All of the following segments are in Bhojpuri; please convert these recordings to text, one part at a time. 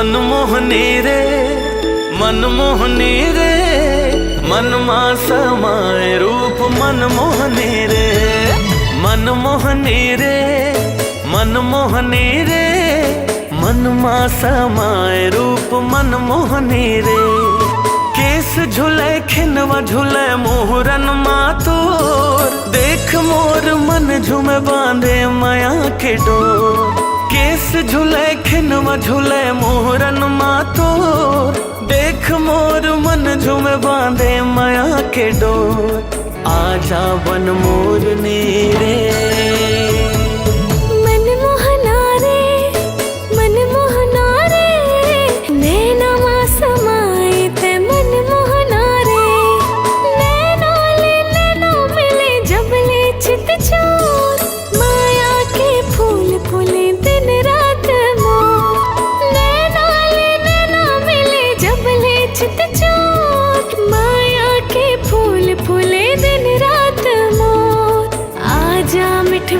मनमोहनी रे मनमोहनी रे, मनमा समाए रूप मनमोहनी रे। मनमोहनी रे मनमोहनी रे, मनमा समाए रूप मनमोहनी रे। केस झुले खिनवा झुले मोहरन मातोर, देख मोर मन झुमे बांधे माया के डोर। केस झुले खिनवा झुले मोहरन मातोर, देख मोर मन झुमे बांधे माया के डोर। आजा बन मोरनी रे,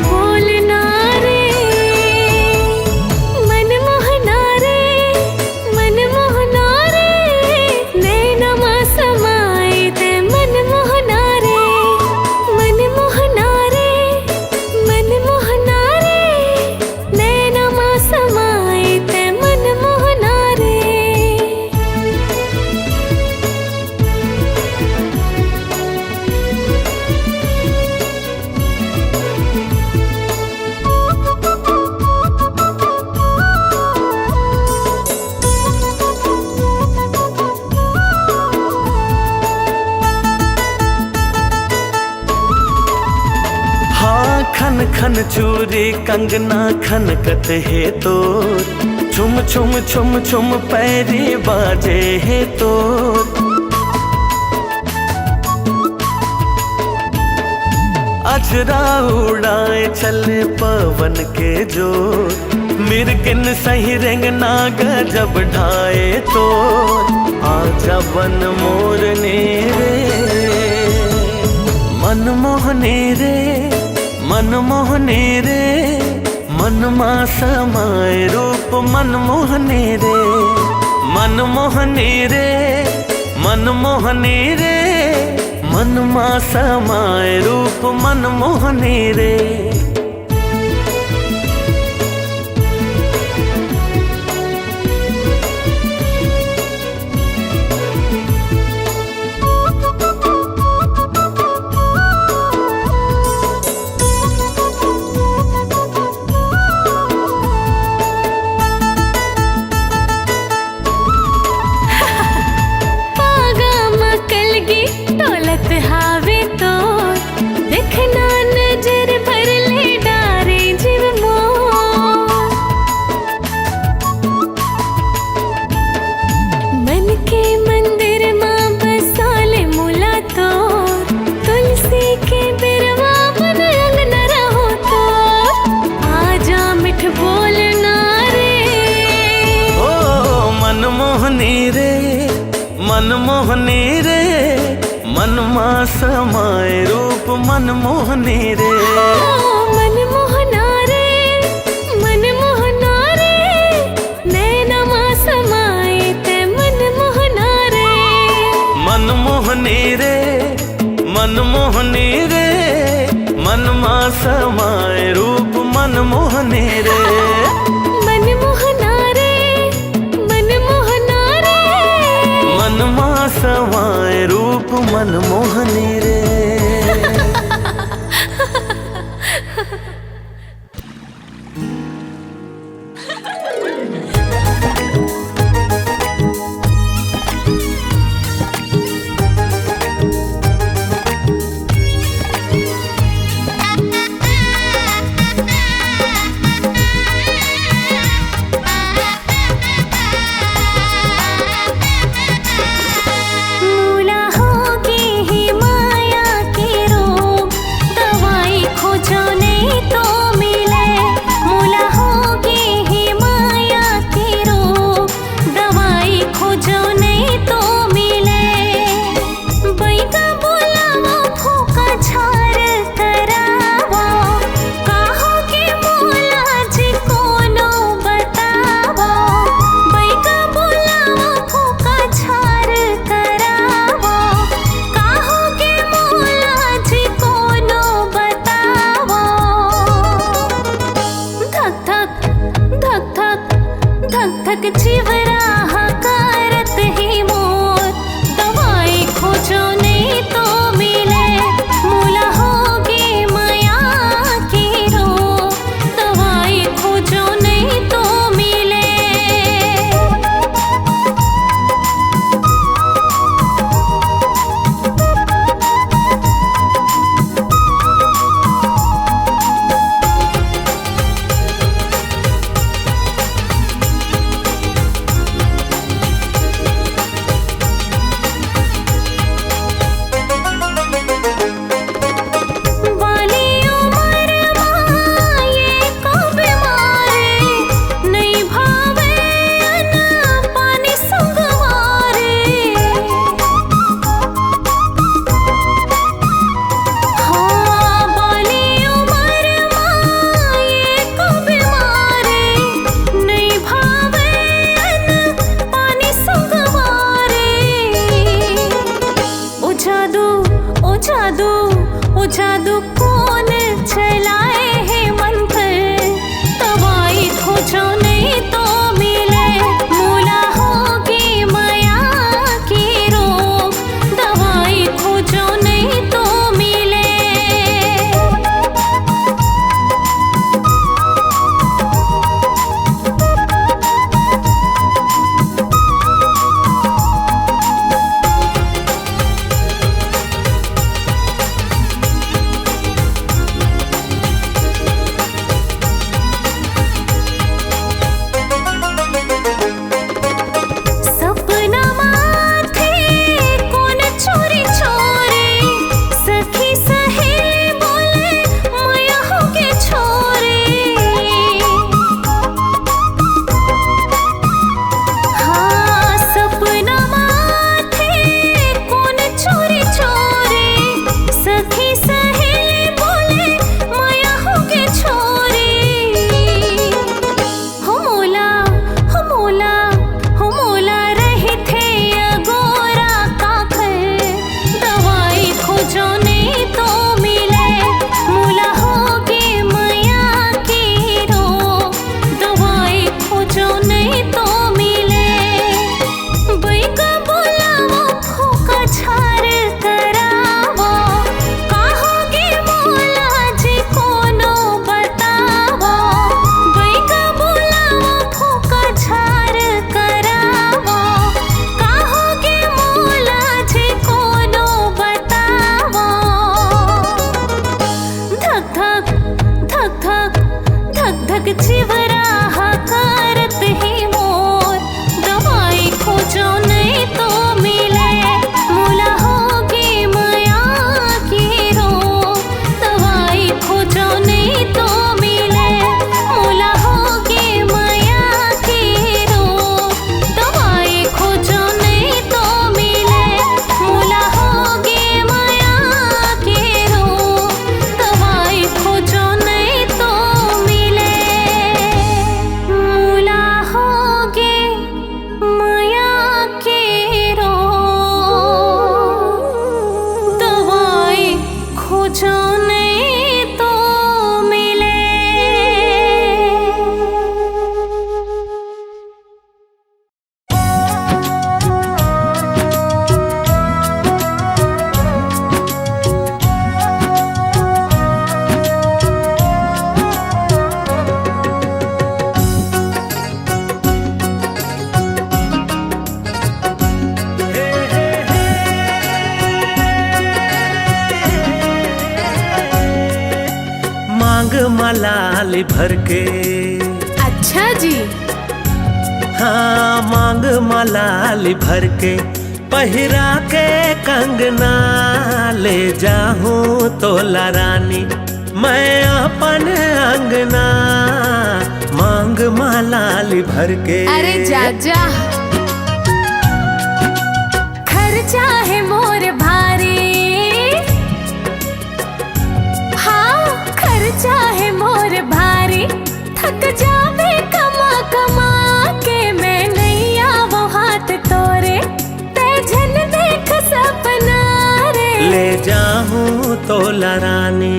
बोलना रे मनमोहना रे, मनमोहना रे, नैनमा समाए ते मनमोहना रे। मनमोहना रे मनमोहना रे, नैनमा समाए ते मनमोहना रे। खन खन चूरी कंगना खनकत है तो, छुम छुम छुम छुम पैरी बाजे है तो। अजरा उड़ाए चले पवन के जोर, मिर्गिन सही रेंगना गजब ढाए तो। आजा बन मोरनी रे मनमोहनी रे, मनमोहनी रे, मनमा समाए रूप मनमोहनी रे। मनमोहनी रे मनमोहनी रे, मनमा समाए रूप मनमोहनी रे। हावे तो देखना नजर भर ले डारे जीव मोर। मन के मंदिर मां बसाले मुला तो, तुलसी के बिरवा मन अंग न रहो तो। आजा मिठ बोलना रे ओ मनमोहनी रे मनमोहनी रे, मनमा समाए रूप मनमोहनी रे। मनमोहना रे मनमोहना रे, नैनमा समाए ते मनमोहना रे। मनमोहनी रे मनमोहनी रे, मनमा समाए रूप मनमोहनी रे। मनमोहना रे मनमोहना रे, मनमा समाए रूप मनमोहनी रे। मूला होगी ही माया जादू कौन चलाए है मंत्र, दवाई खोजो नहीं तो मिले मूला होगी माया की रोग, दवाई खोजो नहीं तो मिले। सपना माथे कौन चोरी चोरी, सखी सहेली बोले माया होके छोरी। हाँ सपना माथे कौन चोरी चोरी, सखी सहेली बोले माया होके छोरी। हो मोला हो मोला हो मोला रहे थे अगोरा काखर, दवाई खोजो नहीं तो मिले मूला होगी माया की रोग, दवाई खोजो नहीं तो मिले। बैका बोलावो फूका झार करावो, कहोगे मोला जी कोनो बतावो। बैका बोलावो फूका झार करावो, कहोगे मोला जी कोनो बतावो। धक धक धक धक धक धक चिवरा करत ही मोर, दवाई खोजो नहीं तो मिले मूला होगी माया की रोग, दवाई खोजो नहीं तो मिले मूला होगी माया की रोग, दवाई खोजो नहीं तो मिले मूला होगी माया की रोग, दवाई खोजो नहीं तो मिले मूला होगी माया की रोग, दवाई खोजो नहीं तो मिले। मांग मलाली भर के, अच्छा जी। हाँ मांग मलाली भर के, पहिरा के कंगना ले जाऊं तोला रानी मैं अपन अंगना। मांग मलाली भर के, अरे जा जा, खर्चा है मोर भारी, हाँ खर्चा है मोर भारी, थक जावे कमा कमा के मैं नहीं आवो हाथ तोरे, तेजन देख सपना रे ले जाऊं तोला रानी।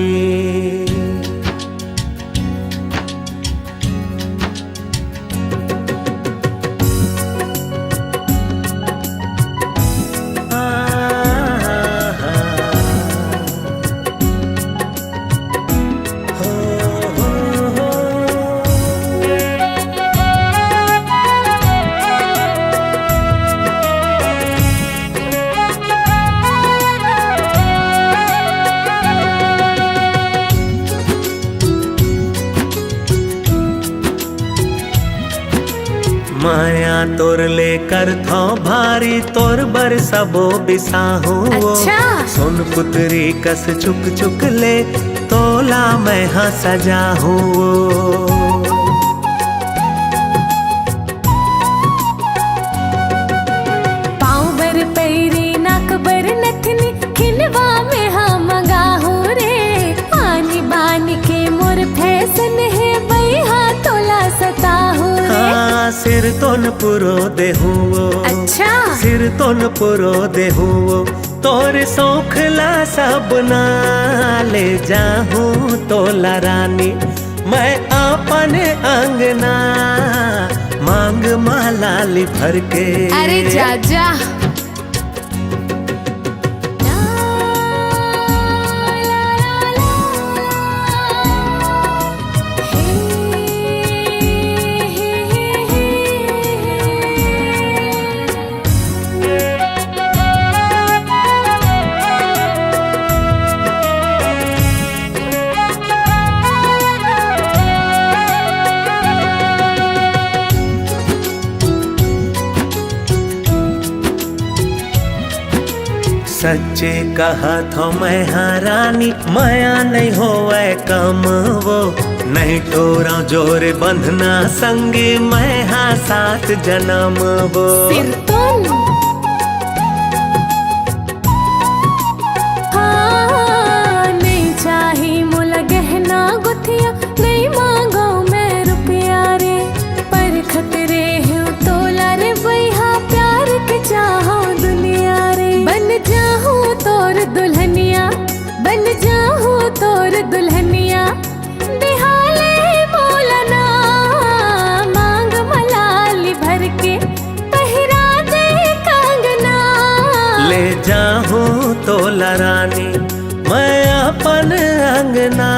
माया तोर लेकर थो भारी, तोर बरसबो बिसाहू। अच्छा। सुन पुतरी कस चुक चुक ले, तोला मैं हाँ सजाहू। पाँव बर पैरी नाक बर नथनी, खिलवा में हाँ मंगाहू रे, पानी बानी के मोर फैशन है बैहा तोला सताहू रे। हाँ सिर तोन पुरो देहू, अच्छा। सिर तोन पुरो देहू, तोर सौखला सब ना ले जाहूँ तोला रानी, मैं अपने अंगना मांग माला ली भर के। अरे जा जा। सच्चे कहा था मैं हाँ रानी, माया नहीं होवे कम वो, नहीं टोरा जोर बंधना संगे मैं हाँ साथ जन्म वो। सिर तुम हाँ, नहीं चाही मोला गहना गुथिया, नहीं मांगो मैं रुपया रे, पर खतरे है तोला रे भैया, प्यार के चाहो दुनिया रे। बन जाऊँ तोर दुल्हनिया, बन जाऊँ तोर दुल्हनिया, दिहाले बोलना मांग मलाली भर के, पहिरा दे कंगना। ले जाऊँ तोला रानी मैं अपन अंगना,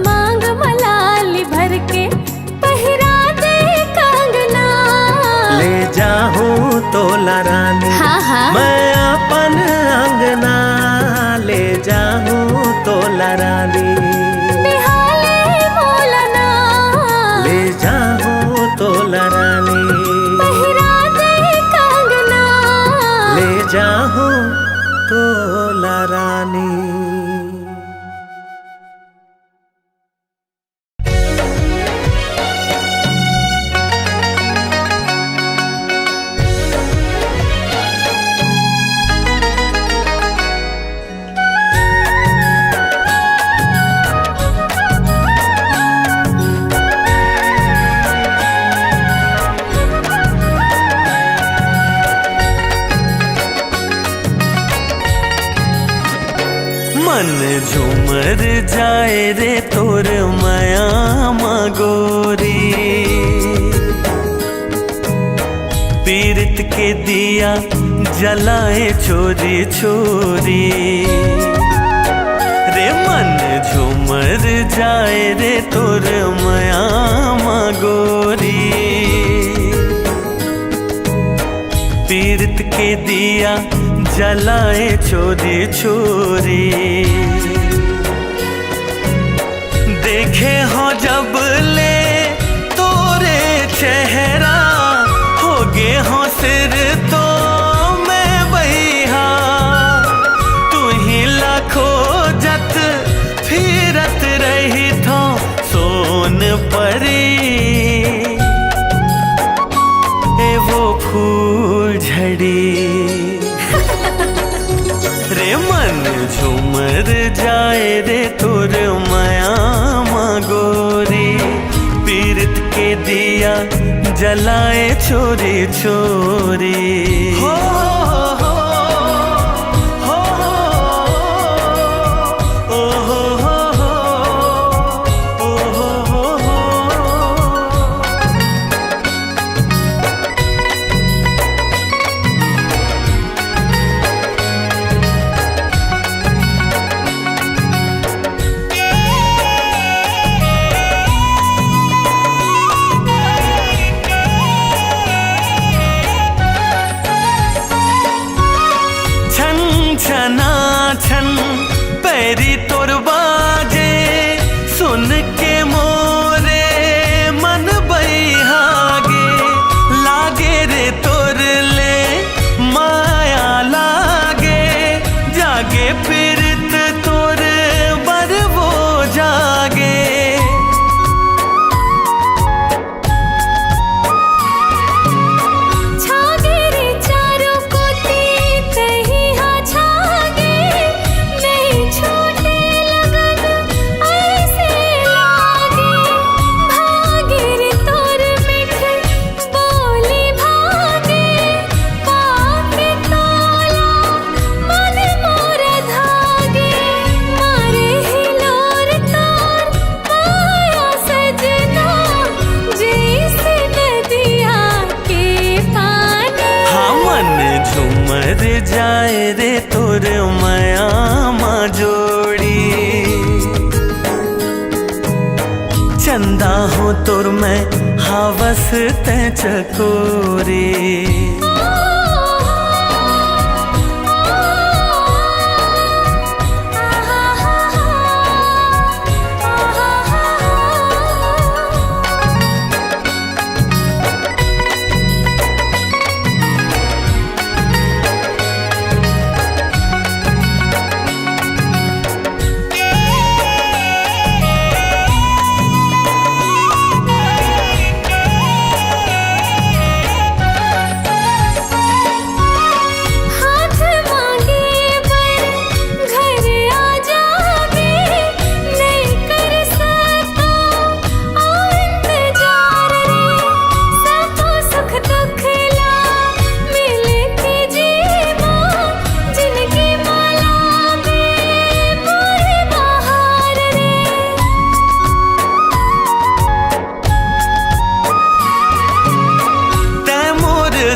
मांग मलाली भर के, पहिरा दे कंगना। ले जाऊँ तोला रानी हाँ हाँ मैं अपन अंगना, ले जाऊँ तोला रानी, दिहाले बोलना ले जाऊँ तोला रानी, पहिरा दे कंगना। ले जाऊँ तोला रानी। मन झूमर जाए रे तोर माया मगोरी, पीरत के दिया जलाए चोरी चोरी रे। मन झूमर जाए रे तोर माया मगोरी, पीरत के दिया जलाए चोरी चोरी। देखे हो जब ले तोरे चेहरा, हो गे हो सिर तो मैं बहिहा, तू ही लाखों जत फिरत रही थो सोन परी। ए वो फूल झड़ी रे, मन झूमर जाए रे तोर माया मगोरी, पीरत के दिया जलाए चोरी चोरी। हो हो हो ओ हो हो ओ हो हो। जाए रे तोर माया मा जोड़ी। चंदा हो तोर मैं हावस ते चकोरी।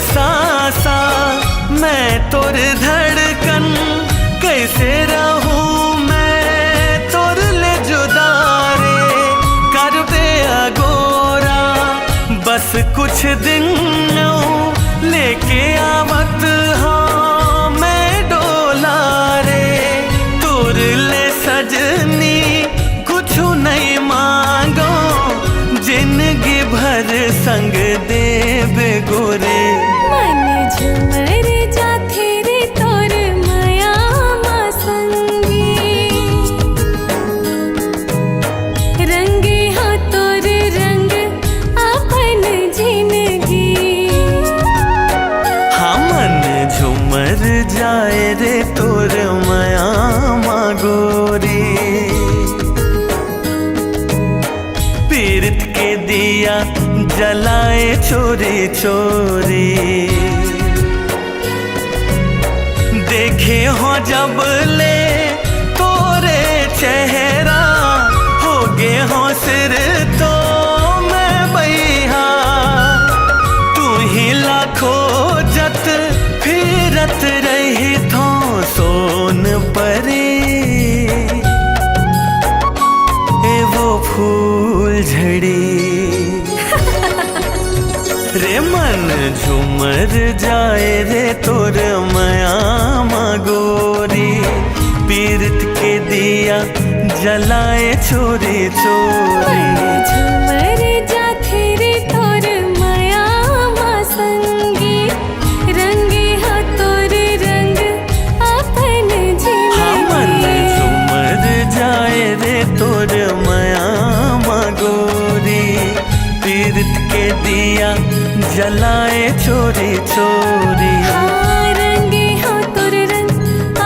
सासा मैं तोर धड़कन कैसे रहूं मैं तोर ले जुदा रे। कर दे अगोरा बस कुछ दिन लेके आवत हाँ मैं डोला रे। तोर ले सजनी कुछ नहीं मांगो जिंदगी भर संग देवे गोरे। मन झुमर जाथे रे तोर माया मा संगी। रंगे हो तोर रंग अपन जिंदगी। हाँ मन झुमर जाए रे तोर माया मा गोरी। पीरत के दिया जलाए चोरी चोरी। देखे हो जब ले तोरे चेहरा हो गे हो सिर तो मैं बैहा। तू ही लाखों जत फिरत रही थो सोन परी। ए वो फूल झड़ी रे मन झूमर जाए रे तोर माया मा गोरी। पीरत के दिया जलाए चोरी चोरी। मन झुमर जाथे रे तोर माया मा संगी। रंगे हो तोर रंग अपन जिंदगी। हाँ मन झूमर जाए रे तोर माया मा गोरी। पीरत के दिया जलाए चोरी चोरी। हाँ रंगे हो तोर रंग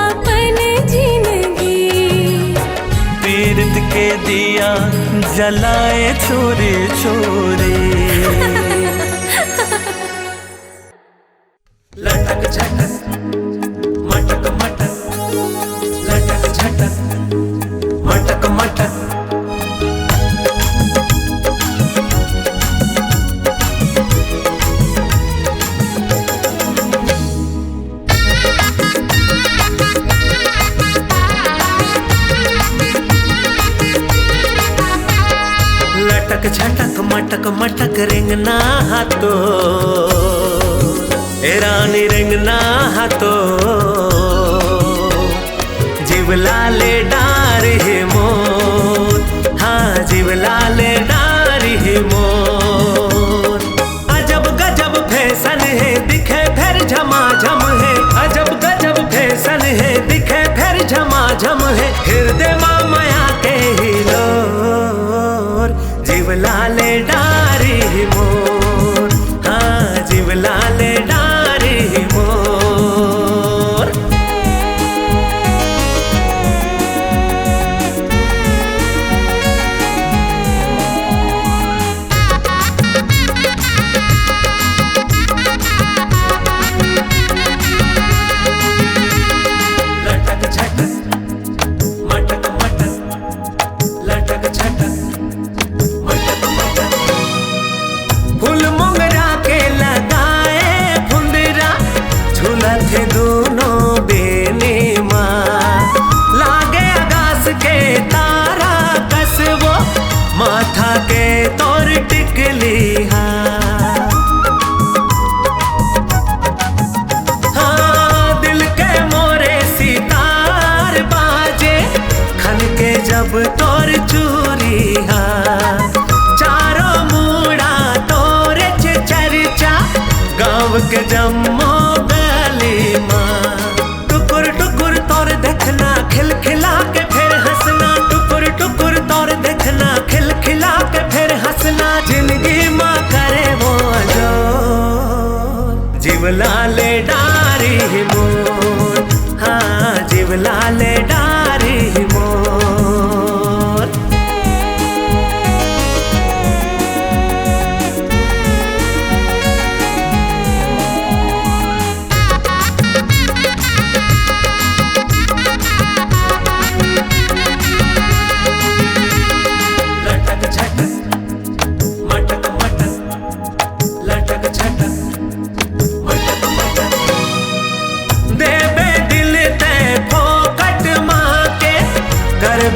अपन जिंदगी। पीरत के दिया जलाए चोरी चोरी। लटक झटक मटक मटक लटक झटक मटक मटक। लटक झटक मटक मटक रिंगना हाथो ए रानी रिंगना हाथो। जीवला ले डार ही मोर। हाँ जीवला ले डार ही मोर। अजब गजब फैशन है दिखे फिर झमाझम है। अजब गजब फैशन है दिखे फिर झमाझम है। हृदय माया के हिलोर। जीवला ले डारी मोर। हाँ जीवला ले डारी मोर। खिलखिला के फिर हंसना, टुकुर टुकुर तौर देखना, खिलखिला के फिर हंसना, जिंदगी माँ करे वो जो जीवला ले डारी मोर, हाँ जीवला ले डारी मोर।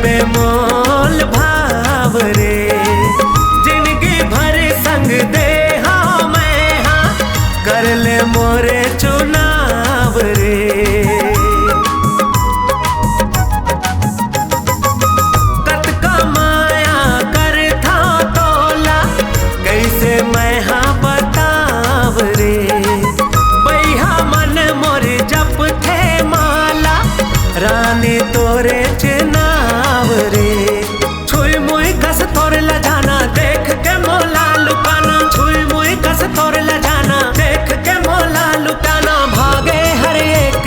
बेमोल भाव रे, जिंदगी भर संग दे हाँ मैं हाँ, कर ले मोरे चुनाव रे। कत कमाया कर था तोला, कैसे मैं हाँ बताव रे। बैहा मन मोर जप थे माला, रानी तोरे चनाव रे। छुई मुई कस तोर ल जाना, देख के मोला लुकाना, छुई मुई कस तोर ल जाना, देख के मोला लुकाना, भागे हर एक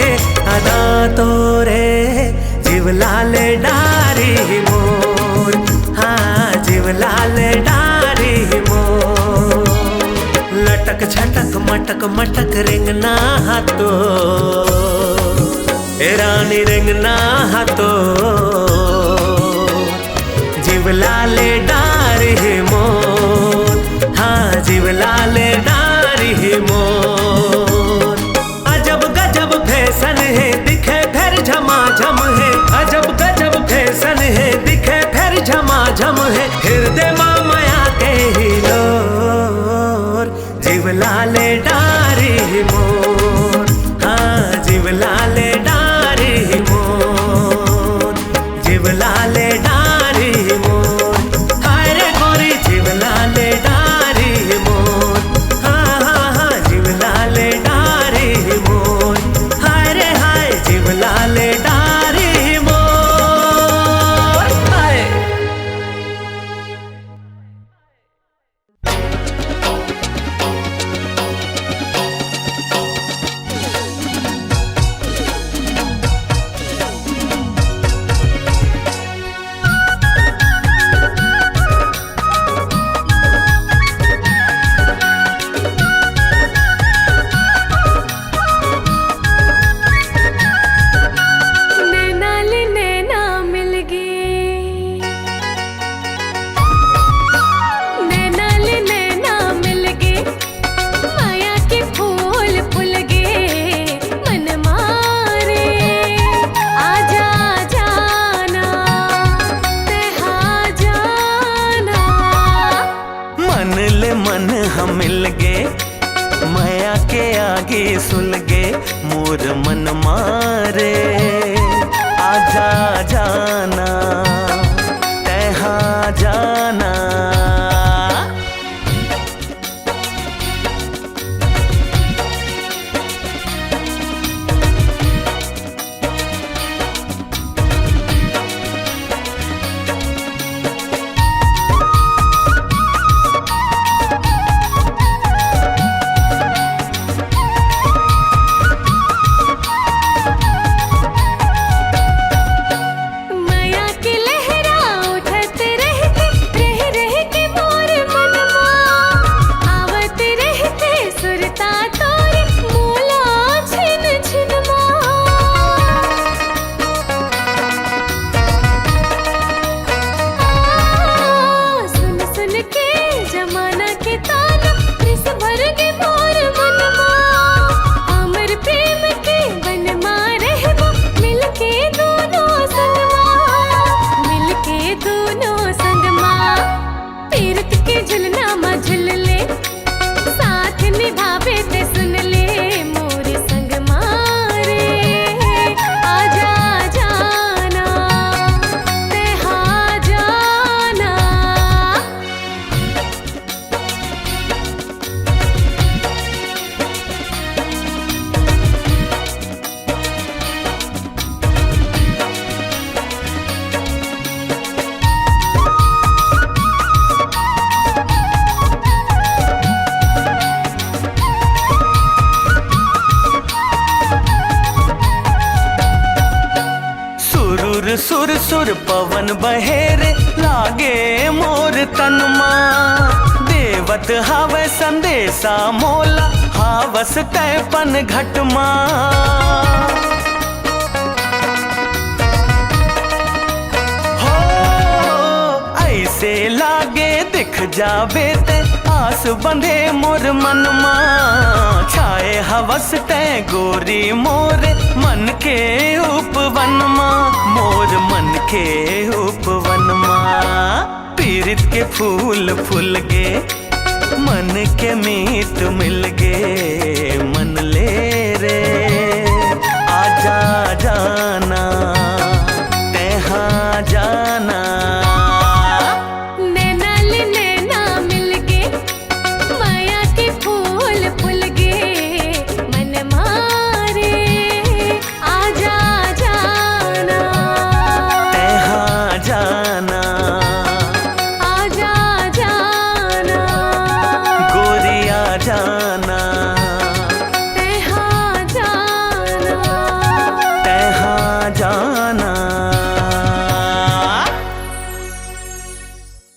अदा तोरे जीवला ले डारी मोर, हाँ जीवला ले डारी मोर। लटक छटक मटक मटक रिंगना हाथो, ए रानी रिंगना हाथो, जीवला ले डारी मोर, हाँ जीवला ले डारी मोर। अजब गजब फैशन है दिखे फिर झमाझम है, अजब गजब फैशन है दिखे फिर झमाझम है, हृदय माया के ही लोर, जीवला ले डारी मोर, हाँ जीवला ले डारी मोर, जीवला ले डारी मोर, हाय रे गोरी जीवला ले डारी मोर, हाँ हाँ हाँ सुर सुर सुर पवन बहेरे लागे मोर तनमा। देवत हावे संदेशा मोला हावस तैपन घटमा। ऐसे लागे दिख जावे ते आस बंधे मोर मनमा। छाए हवस ते गोरी मोरे मन के उपवनमा। मोर मन के उपवनमा। पीरित के फूल फूल गे मन के मीत मिल गे।